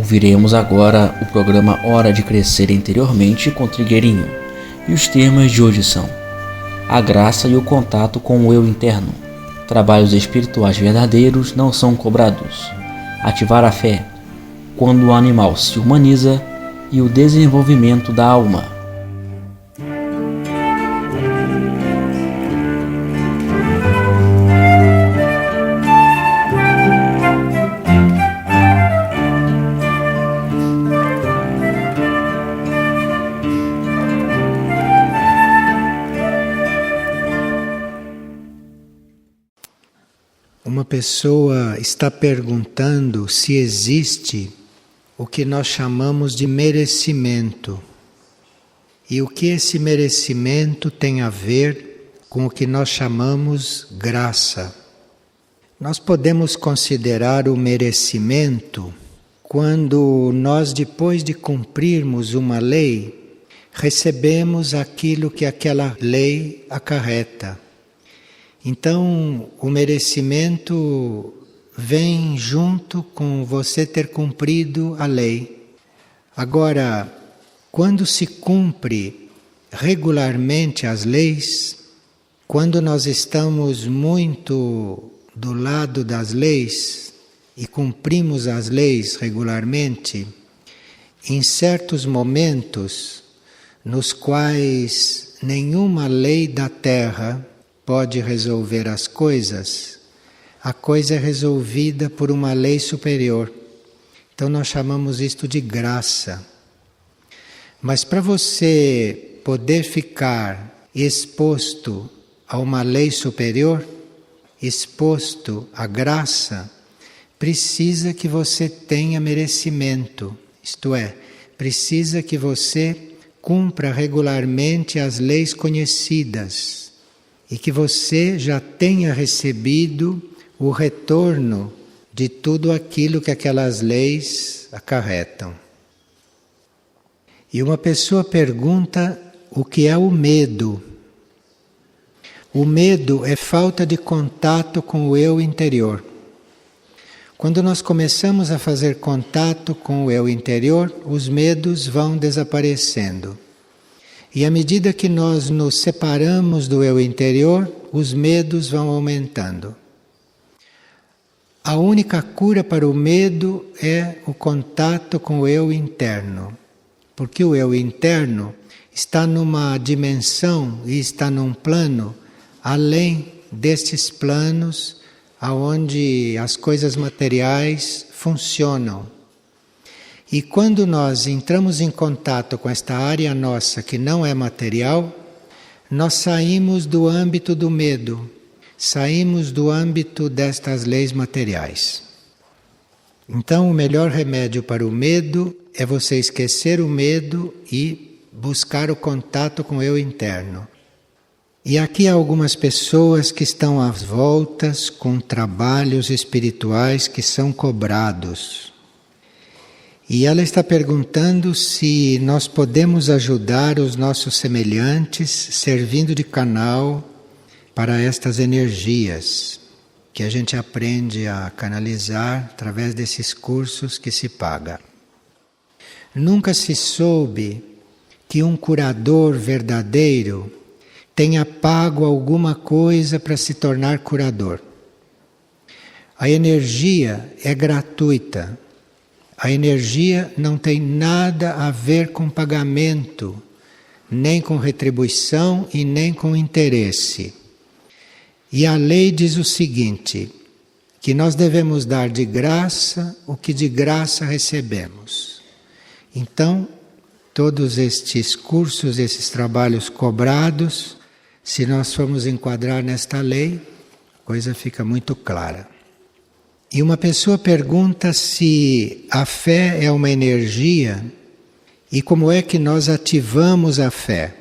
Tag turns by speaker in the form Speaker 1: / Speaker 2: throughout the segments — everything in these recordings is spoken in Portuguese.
Speaker 1: Ouviremos agora o programa Hora de Crescer Interiormente com Trigueirinho. E os temas de hoje são: a graça e o contato com o eu interno. Trabalhos espirituais verdadeiros não são cobrados. Ativar a fé, quando o animal se humaniza, e o desenvolvimento da alma.
Speaker 2: Uma pessoa está perguntando se existe o que nós chamamos de merecimento. E o que esse merecimento tem a ver com o que nós chamamos graça. Nós podemos considerar o merecimento quando nós, depois de cumprirmos uma lei, recebemos aquilo que aquela lei acarreta. Então, o merecimento vem junto com você ter cumprido a lei. Agora, quando se cumpre regularmente as leis, quando nós estamos muito do lado das leis e cumprimos as leis regularmente, em certos momentos nos quais nenhuma lei da terra pode resolver as coisas, a coisa é resolvida por uma lei superior. Então nós chamamos isto de graça. Mas para você poder ficar exposto a uma lei superior, exposto à graça, precisa que você tenha merecimento. Isto é, precisa que você cumpra regularmente as leis conhecidas e que você já tenha recebido o retorno de tudo aquilo que aquelas leis acarretam. E uma pessoa pergunta o que é o medo. O medo é falta de contato com o eu interior. Quando nós começamos a fazer contato com o eu interior, os medos vão desaparecendo. E à medida que nós nos separamos do eu interior, os medos vão aumentando. A única cura para o medo é o contato com o eu interno. Porque o eu interno está numa dimensão e está num plano além destes planos aonde as coisas materiais funcionam. E quando nós entramos em contato com esta área nossa que não é material, nós saímos do âmbito do medo, saímos do âmbito destas leis materiais. Então o melhor remédio para o medo é você esquecer o medo e buscar o contato com o eu interno. E aqui há algumas pessoas que estão às voltas com trabalhos espirituais que são cobrados. E ela está perguntando se nós podemos ajudar os nossos semelhantes servindo de canal para estas energias que a gente aprende a canalizar através desses cursos que se paga. Nunca se soube que um curador verdadeiro tenha pago alguma coisa para se tornar curador. A energia é gratuita. A energia não tem nada a ver com pagamento, nem com retribuição e nem com interesse. E a lei diz o seguinte, que nós devemos dar de graça o que de graça recebemos. Então, todos estes cursos, esses trabalhos cobrados, se nós formos enquadrar nesta lei, a coisa fica muito clara. E uma pessoa pergunta se a fé é uma energia e como é que nós ativamos a fé.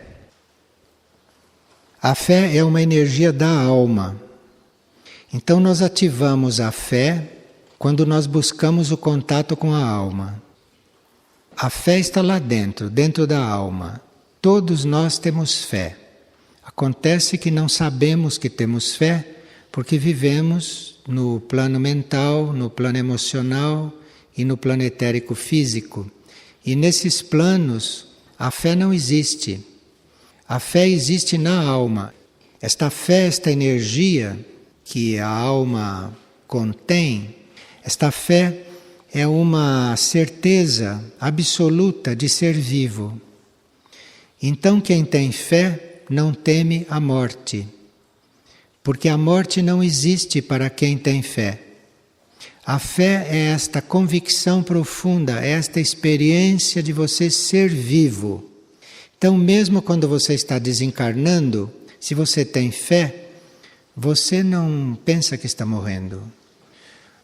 Speaker 2: A fé é uma energia da alma. Então nós ativamos a fé quando nós buscamos o contato com a alma. A fé está lá dentro, dentro da alma. Todos nós temos fé. Acontece que não sabemos que temos fé porque vivemos no plano mental, no plano emocional e no plano etérico físico. E nesses planos, a fé não existe. A fé existe na alma. Esta fé, esta energia que a alma contém, esta fé é uma certeza absoluta de ser vivo. Então quem tem fé não teme a morte, porque a morte não existe para quem tem fé. A fé é esta convicção profunda, é esta experiência de você ser vivo. Então mesmo quando você está desencarnando, se você tem fé, você não pensa que está morrendo,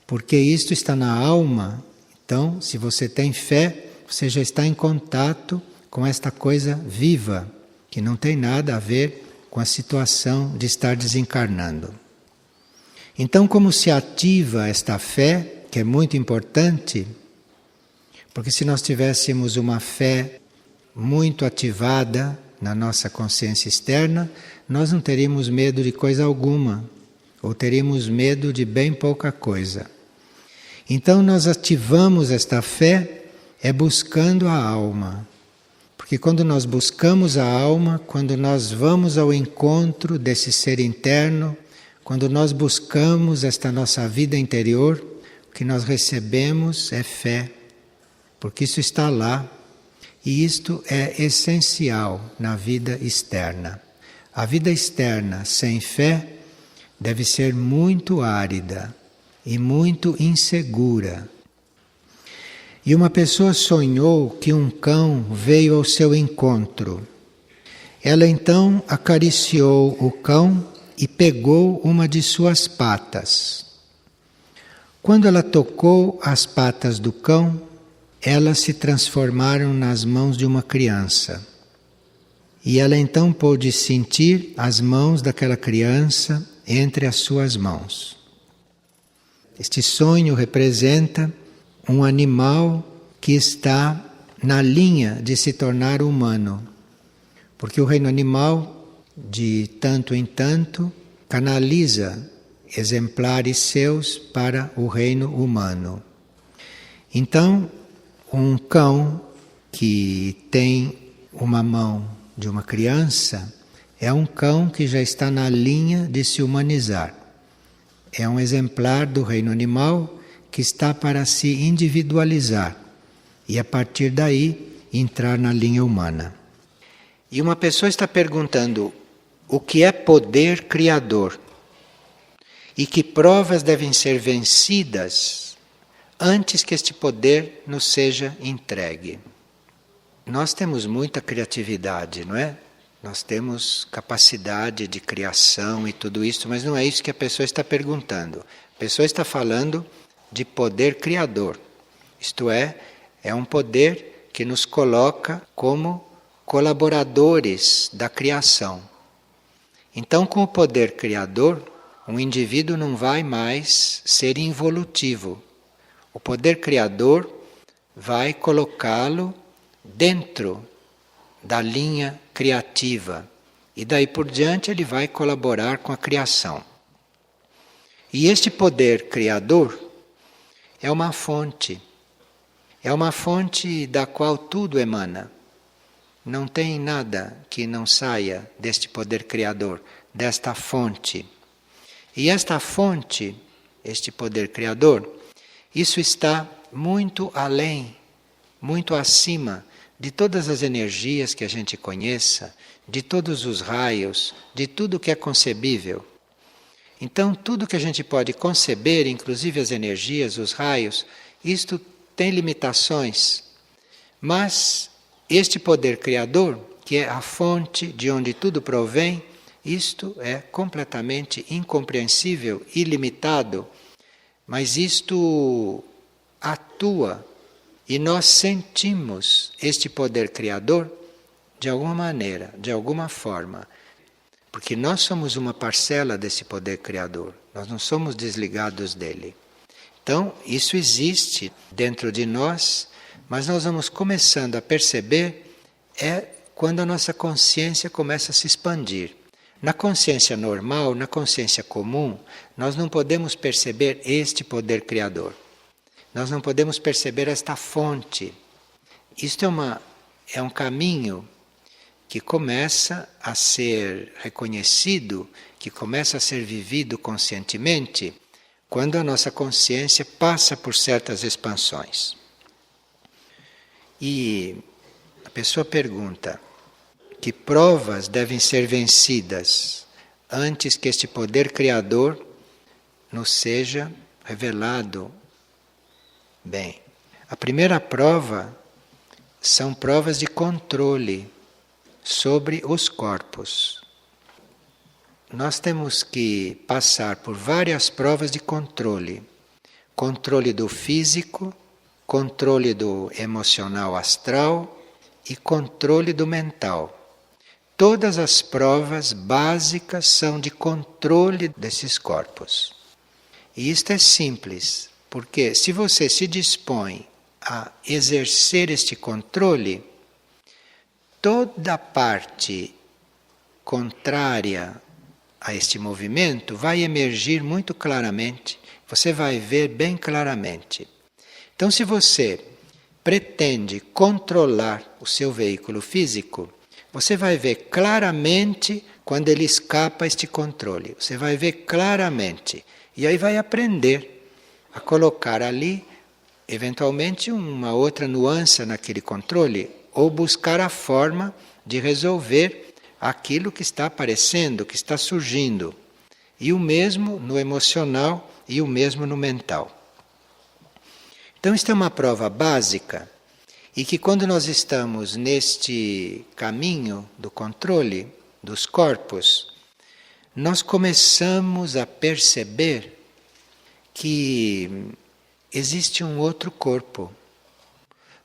Speaker 2: porque isto está na alma. Então, se você tem fé, você já está em contato com esta coisa viva, que não tem nada a ver com a situação de estar desencarnando. Então, como se ativa esta fé, que é muito importante, porque se nós tivéssemos uma fé muito ativada na nossa consciência externa, nós não teríamos medo de coisa alguma, ou teríamos medo de bem pouca coisa. Então nós ativamos esta fé buscando a alma. Porque quando nós buscamos a alma, quando nós vamos ao encontro desse ser interno, quando nós buscamos esta nossa vida interior, o que nós recebemos é fé, porque isso está lá. E isto é essencial na vida externa. A vida externa sem fé deve ser muito árida e muito insegura. E uma pessoa sonhou que um cão veio ao seu encontro. Ela então acariciou o cão e pegou uma de suas patas. Quando ela tocou as patas do cão, elas se transformaram nas mãos de uma criança. E ela então pôde sentir as mãos daquela criança entre as suas mãos. Este sonho representa um animal que está na linha de se tornar humano. Porque o reino animal, de tanto em tanto, canaliza exemplares seus para o reino humano. Então, um cão que tem uma mão de uma criança é um cão que já está na linha de se humanizar. É um exemplar do reino animal que está para se individualizar e a partir daí entrar na linha humana. E uma pessoa está perguntando o que é poder criador e que provas devem ser vencidas antes que este poder nos seja entregue. Nós temos muita criatividade, não é? Nós temos capacidade de criação e tudo isso, mas não é isso que a pessoa está perguntando. A pessoa está falando de poder criador. Isto é um poder que nos coloca como colaboradores da criação. Então, com o poder criador, um indivíduo não vai mais ser involutivo. O poder criador vai colocá-lo dentro da linha criativa e daí por diante ele vai colaborar com a criação. E este poder criador é uma fonte da qual tudo emana. Não tem nada que não saia deste poder criador, desta fonte. E esta fonte, este poder criador, isso está muito além, muito acima de todas as energias que a gente conheça, de todos os raios, de tudo que é concebível. Então, tudo que a gente pode conceber, inclusive as energias, os raios, isto tem limitações. Mas este poder criador, que é a fonte de onde tudo provém, isto é completamente incompreensível, ilimitado, mas isto atua e nós sentimos este poder criador de alguma maneira, de alguma forma, porque nós somos uma parcela desse poder criador, nós não somos desligados dele. Então, isso existe dentro de nós, mas nós vamos começando a perceber quando a nossa consciência começa a se expandir. Na consciência normal, na consciência comum, nós não podemos perceber este poder criador. Nós não podemos perceber esta fonte. Isto é um caminho que começa a ser reconhecido, que começa a ser vivido conscientemente, quando a nossa consciência passa por certas expansões. E a pessoa pergunta: que provas devem ser vencidas antes que este poder criador nos seja revelado? Bem, a primeira prova são provas de controle sobre os corpos. Nós temos que passar por várias provas de controle. Controle do físico, controle do emocional astral e controle do mental. Todas as provas básicas são de controle desses corpos. E isto é simples, porque se você se dispõe a exercer este controle, toda parte contrária a este movimento vai emergir muito claramente, você vai ver bem claramente. Então, se você pretende controlar o seu veículo físico, você vai ver claramente quando ele escapa a este controle. Você vai ver claramente. E aí vai aprender a colocar ali, eventualmente, uma outra nuance naquele controle, ou buscar a forma de resolver aquilo que está aparecendo, que está surgindo. E o mesmo no emocional e o mesmo no mental. Então, isto é uma prova básica e que quando nós estamos neste caminho do controle dos corpos, nós começamos a perceber que existe um outro corpo.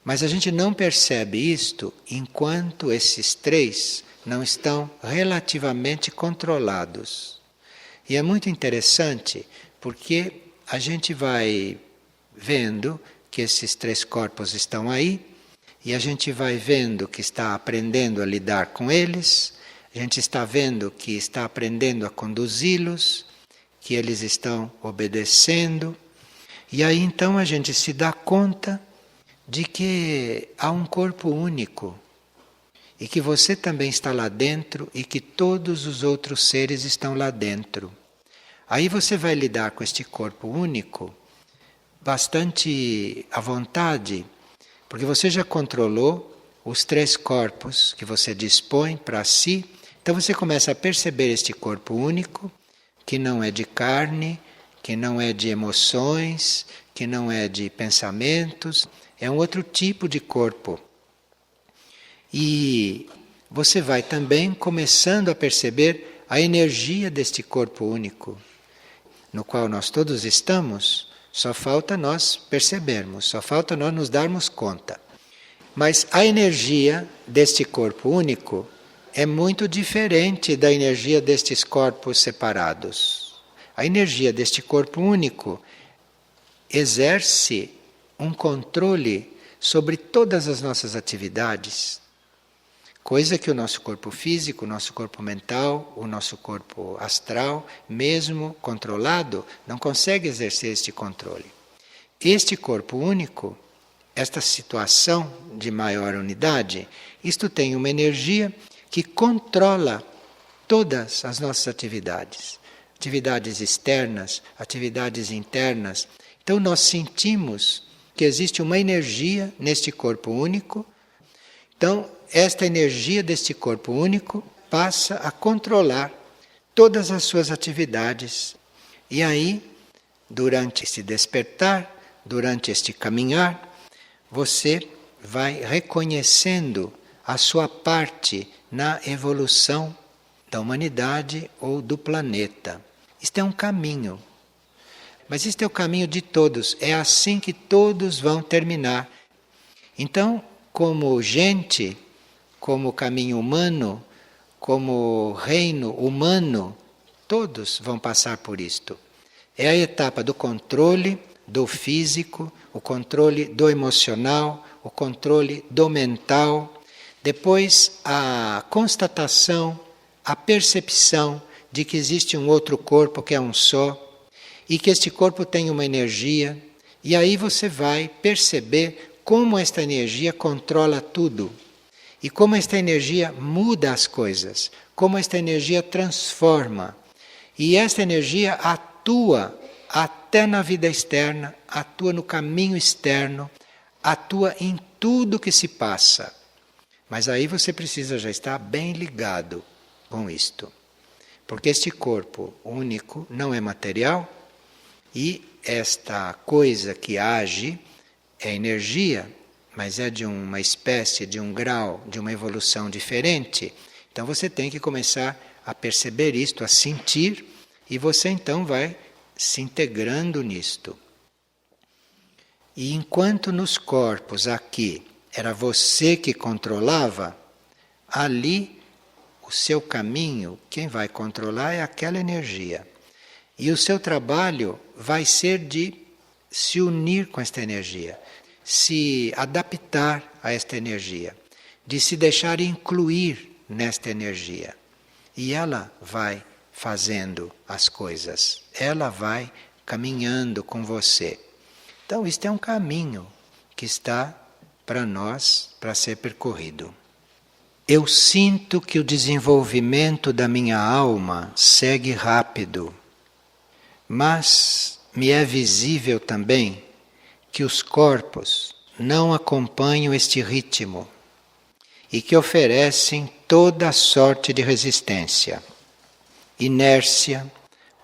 Speaker 2: Mas a gente não percebe isto enquanto esses três não estão relativamente controlados. E é muito interessante porque a gente vai vendo que esses três corpos estão aí e a gente vai vendo que está aprendendo a lidar com eles, a gente está vendo que está aprendendo a conduzi-los, que eles estão obedecendo. E aí então a gente se dá conta de que há um corpo único e que você também está lá dentro e que todos os outros seres estão lá dentro. Aí você vai lidar com este corpo único bastante à vontade, porque você já controlou os três corpos que você dispõe para si. Então você começa a perceber este corpo único, que não é de carne, que não é de emoções, que não é de pensamentos, é um outro tipo de corpo. E você vai também começando a perceber a energia deste corpo único, no qual nós todos estamos, só falta nós percebermos, só falta nós nos darmos conta. Mas a energia deste corpo único é muito diferente da energia destes corpos separados. A energia deste corpo único exerce um controle sobre todas as nossas atividades, coisa que o nosso corpo físico, o nosso corpo mental, o nosso corpo astral, mesmo controlado, não consegue exercer este controle. Este corpo único, esta situação de maior unidade, isto tem uma energia que controla todas as nossas atividades. Atividades externas, atividades internas. Então nós sentimos que existe uma energia neste corpo único. Então, esta energia deste corpo único passa a controlar todas as suas atividades. E aí, durante esse despertar, durante este caminhar, você vai reconhecendo a sua parte na evolução da humanidade ou do planeta. Isto é um caminho. Mas isto é o caminho de todos. É assim que todos vão terminar. Então, como gente, como caminho humano, como reino humano, todos vão passar por isto. É a etapa do controle do físico, o controle do emocional, o controle do mental. Depois, a constatação, a percepção de que existe um outro corpo que é um só, e que este corpo tem uma energia, E aí você vai perceber como esta energia controla tudo. E como esta energia muda as coisas. Como esta energia transforma. E esta energia atua até na vida externa, atua no caminho externo, atua em tudo que se passa. Mas aí você precisa já estar bem ligado com isto. Porque este corpo único não é material e esta coisa que age é energia, mas é de uma espécie, de um grau, de uma evolução diferente. Então você tem que começar a perceber isto, a sentir, e você então vai se integrando nisto. E enquanto nos corpos aqui era você que controlava, ali o seu caminho, quem vai controlar é aquela energia. E o seu trabalho vai ser de se unir com esta energia, se adaptar a esta energia, de se deixar incluir nesta energia. E ela vai fazendo as coisas, ela vai caminhando com você. Então, isto é um caminho que está para nós, para ser percorrido. Eu sinto que o desenvolvimento da minha alma segue rápido, mas me é visível também que os corpos não acompanham este ritmo e que oferecem toda a sorte de resistência. Inércia,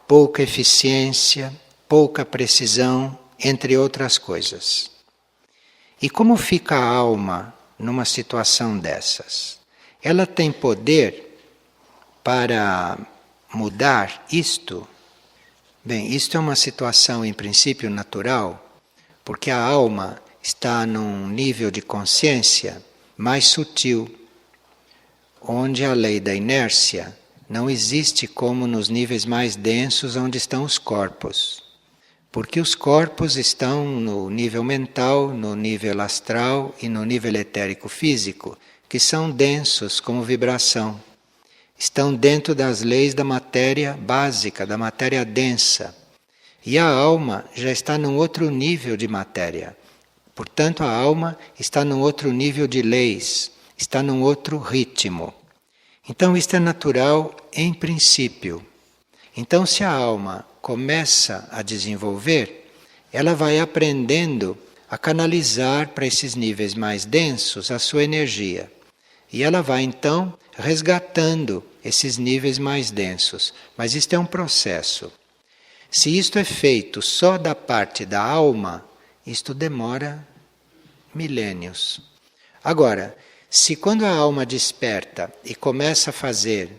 Speaker 2: pouca eficiência, pouca precisão, entre outras coisas. E como fica a alma numa situação dessas? Ela tem poder para mudar isto? Bem, isto é uma situação em princípio natural, porque a alma está num nível de consciência mais sutil, onde a lei da inércia não existe como nos níveis mais densos onde estão os corpos. Porque os corpos estão no nível mental, no nível astral e no nível etérico físico, que são densos como vibração. Estão dentro das leis da matéria básica, da matéria densa. E a alma já está num outro nível de matéria. Portanto, a alma está num outro nível de leis, está num outro ritmo. Então, isto é natural em princípio. Então, se a alma começa a desenvolver, ela vai aprendendo a canalizar para esses níveis mais densos a sua energia. E ela vai, então, resgatando esses níveis mais densos. Mas isto é um processo. Se isto é feito só da parte da alma, isto demora milênios. Agora, se quando a alma desperta e começa a fazer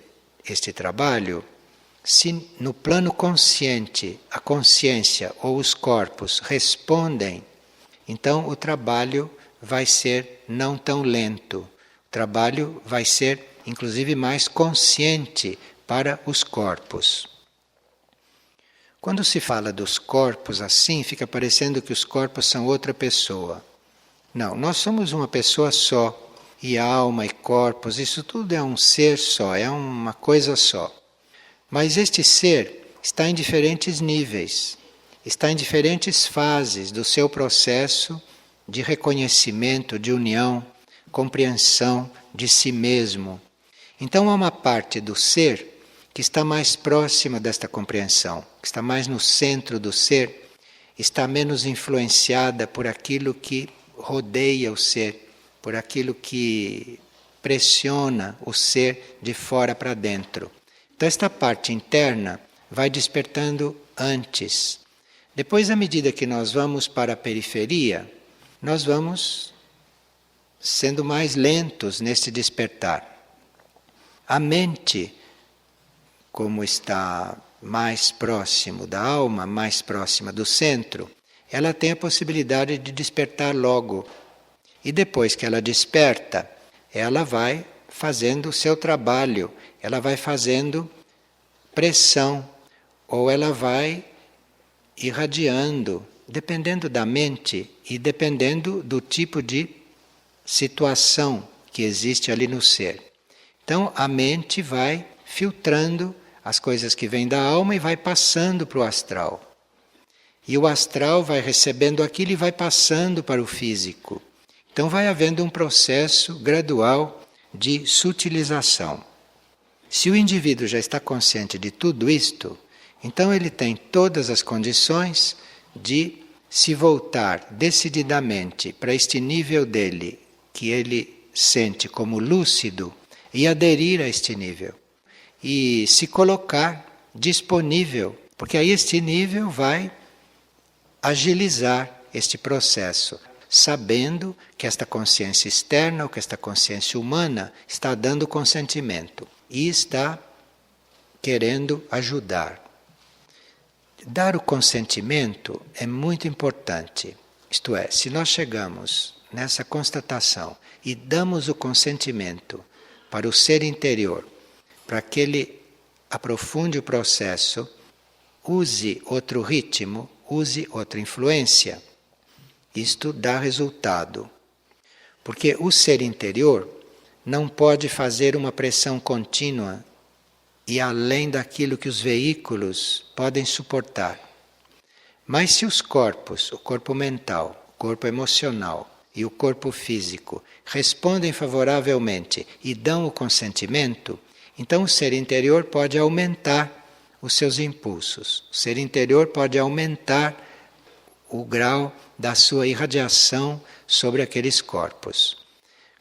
Speaker 2: este trabalho, se no plano consciente a consciência ou os corpos respondem, então o trabalho vai ser não tão lento. O trabalho vai ser, inclusive, mais consciente para os corpos. Quando se fala dos corpos assim, fica parecendo que os corpos são outra pessoa. Não, nós somos uma pessoa só. E alma e corpos, isso tudo é um ser só, é uma coisa só. Mas este ser está em diferentes níveis, está em diferentes fases do seu processo de reconhecimento, de união, compreensão de si mesmo. Então há uma parte do ser que está mais próxima desta compreensão, que está mais no centro do ser, está menos influenciada por aquilo que rodeia o ser, por aquilo que pressiona o ser de fora para dentro. Então esta parte interna vai despertando antes. Depois, à medida que nós vamos para a periferia, nós vamos sendo mais lentos nesse despertar. A mente, como está mais próximo da alma, mais próxima do centro, ela tem a possibilidade de despertar logo. E depois que ela desperta, ela vai fazendo o seu trabalho, ela vai fazendo pressão, ou ela vai irradiando, dependendo da mente e dependendo do tipo de situação que existe ali no ser. Então a mente vai filtrando as coisas que vêm da alma e vai passando para o astral. E o astral vai recebendo aquilo e vai passando para o físico. Então vai havendo um processo gradual de sutilização. Se o indivíduo já está consciente de tudo isto, então ele tem todas as condições de se voltar decididamente para este nível dele, que ele sente como lúcido, e aderir a este nível. E se colocar disponível, porque aí este nível vai agilizar este processo, sabendo que esta consciência externa, ou que esta consciência humana, está dando consentimento e está querendo ajudar. Dar o consentimento é muito importante. Isto é, se nós chegamos nessa constatação e damos o consentimento para o ser interior, para que ele aprofunde o processo, use outro ritmo, use outra influência, isto dá resultado. Porque o ser interior não pode fazer uma pressão contínua e além daquilo que os veículos podem suportar. Mas se os corpos, o corpo mental, o corpo emocional e o corpo físico, respondem favoravelmente e dão o consentimento, então o ser interior pode aumentar os seus impulsos. O ser interior pode aumentar o grau da sua irradiação sobre aqueles corpos.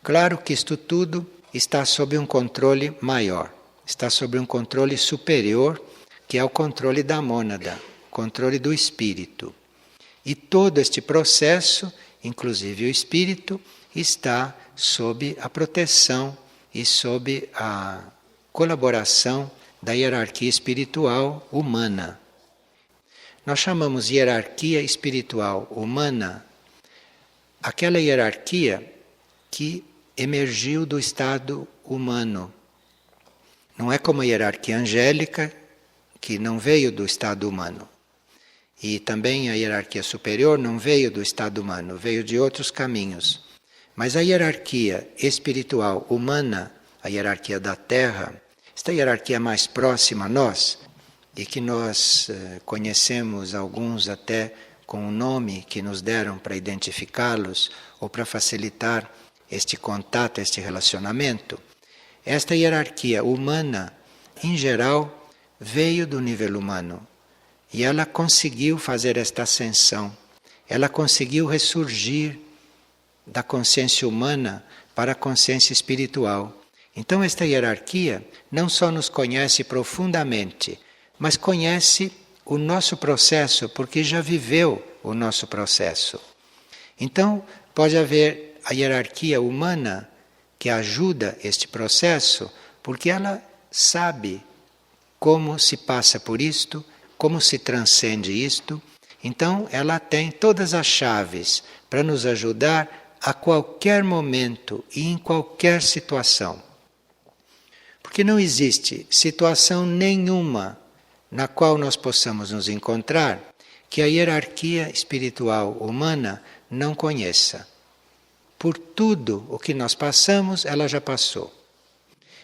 Speaker 2: Claro que isto tudo está sob um controle maior, está sob um controle superior, que é o controle da mônada, o controle do espírito. E todo este processo, inclusive o espírito, está sob a proteção e sob a colaboração da hierarquia espiritual humana. Nós chamamos hierarquia espiritual humana aquela hierarquia que emergiu do estado humano. Não é como a hierarquia angélica, que não veio do estado humano. E também a hierarquia superior não veio do estado humano, veio de outros caminhos. Mas a hierarquia espiritual humana, a hierarquia da Terra, esta hierarquia mais próxima a nós, e que nós conhecemos alguns até com o nome que nos deram para identificá-los ou para facilitar este contato, este relacionamento, esta hierarquia humana, em geral, veio do nível humano. E ela conseguiu fazer esta ascensão, ela conseguiu ressurgir da consciência humana para a consciência espiritual. Então esta hierarquia não só nos conhece profundamente, mas conhece o nosso processo, porque já viveu o nosso processo. Então pode haver a hierarquia humana que ajuda este processo, porque ela sabe como se passa por isto, como se transcende isto. Então ela tem todas as chaves para nos ajudar a qualquer momento e em qualquer situação. Porque não existe situação nenhuma na qual nós possamos nos encontrar que a hierarquia espiritual humana não conheça. Por tudo o que nós passamos, ela já passou.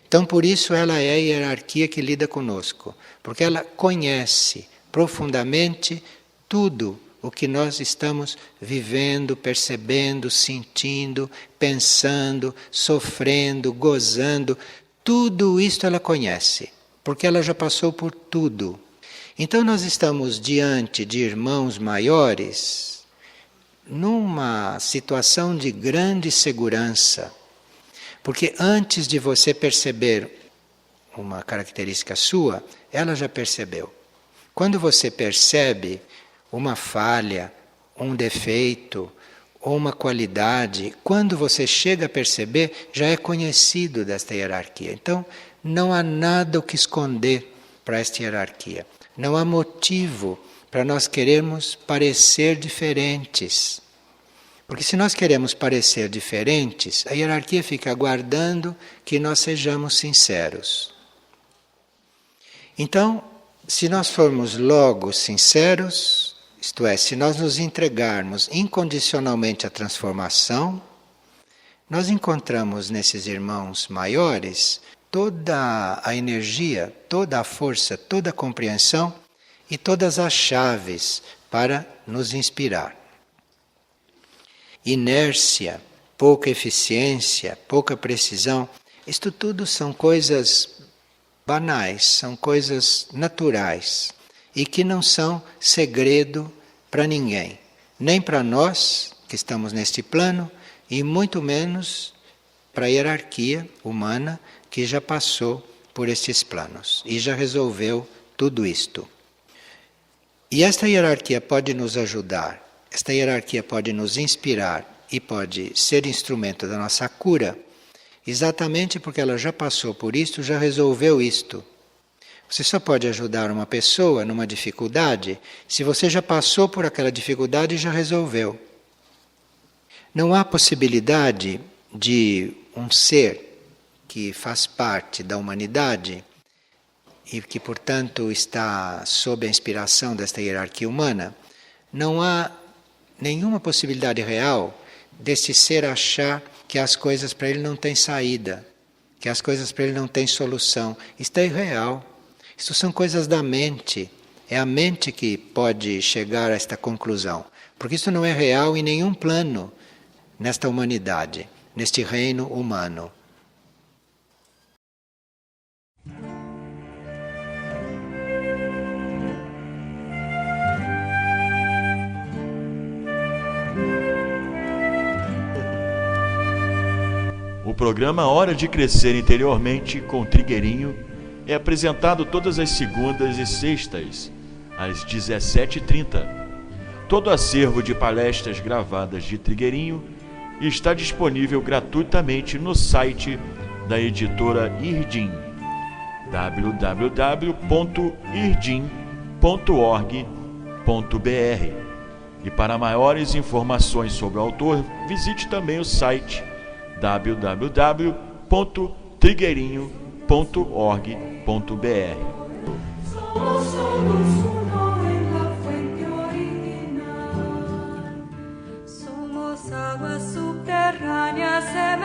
Speaker 2: Então, por isso, ela é a hierarquia que lida conosco, porque ela conhece profundamente tudo o que nós estamos vivendo, percebendo, sentindo, pensando, sofrendo, gozando. Tudo isto ela conhece, porque ela já passou por tudo. Então nós estamos diante de irmãos maiores numa situação de grande segurança, porque antes de você perceber uma característica sua, ela já percebeu. Quando você percebe uma falha, um defeito ou uma qualidade, quando você chega a perceber, já é conhecido desta hierarquia. Então, não há nada o que esconder para esta hierarquia. Não há motivo para nós querermos parecer diferentes. Porque se nós queremos parecer diferentes, a hierarquia fica aguardando que nós sejamos sinceros. Então, se nós formos logo sinceros, isto é, se nós nos entregarmos incondicionalmente à transformação, nós encontramos nesses irmãos maiores toda a energia, toda a força, toda a compreensão e todas as chaves para nos inspirar. Inércia, pouca eficiência, pouca precisão, isto tudo são coisas banais, são coisas naturais e que não são segredo para ninguém, nem para nós que estamos neste plano e muito menos para a hierarquia humana que já passou por estes planos e já resolveu tudo isto. E esta hierarquia pode nos ajudar, esta hierarquia pode nos inspirar e pode ser instrumento da nossa cura, exatamente porque ela já passou por isto, já resolveu isto. Você só pode ajudar uma pessoa numa dificuldade se você já passou por aquela dificuldade e já resolveu. Não há possibilidade de um ser que faz parte da humanidade e que, portanto, está sob a inspiração desta hierarquia humana, não há nenhuma possibilidade real desse ser achar que as coisas para ele não têm saída, que as coisas para ele não têm solução. Isto é irreal. Isto são coisas da mente. É a mente que pode chegar a esta conclusão. Porque isso não é real em nenhum plano nesta humanidade, neste reino humano.
Speaker 3: O programa Hora de Crescer Interiormente com Trigueirinho é apresentado todas as segundas e sextas, às 17h30. Todo acervo de palestras gravadas de Trigueirinho está disponível gratuitamente no site da editora Irdim, www.irdim.org.br. E para maiores informações sobre o autor, visite também o site www.trigueirinho.org.br.
Speaker 4: Somos aguas subterráneas.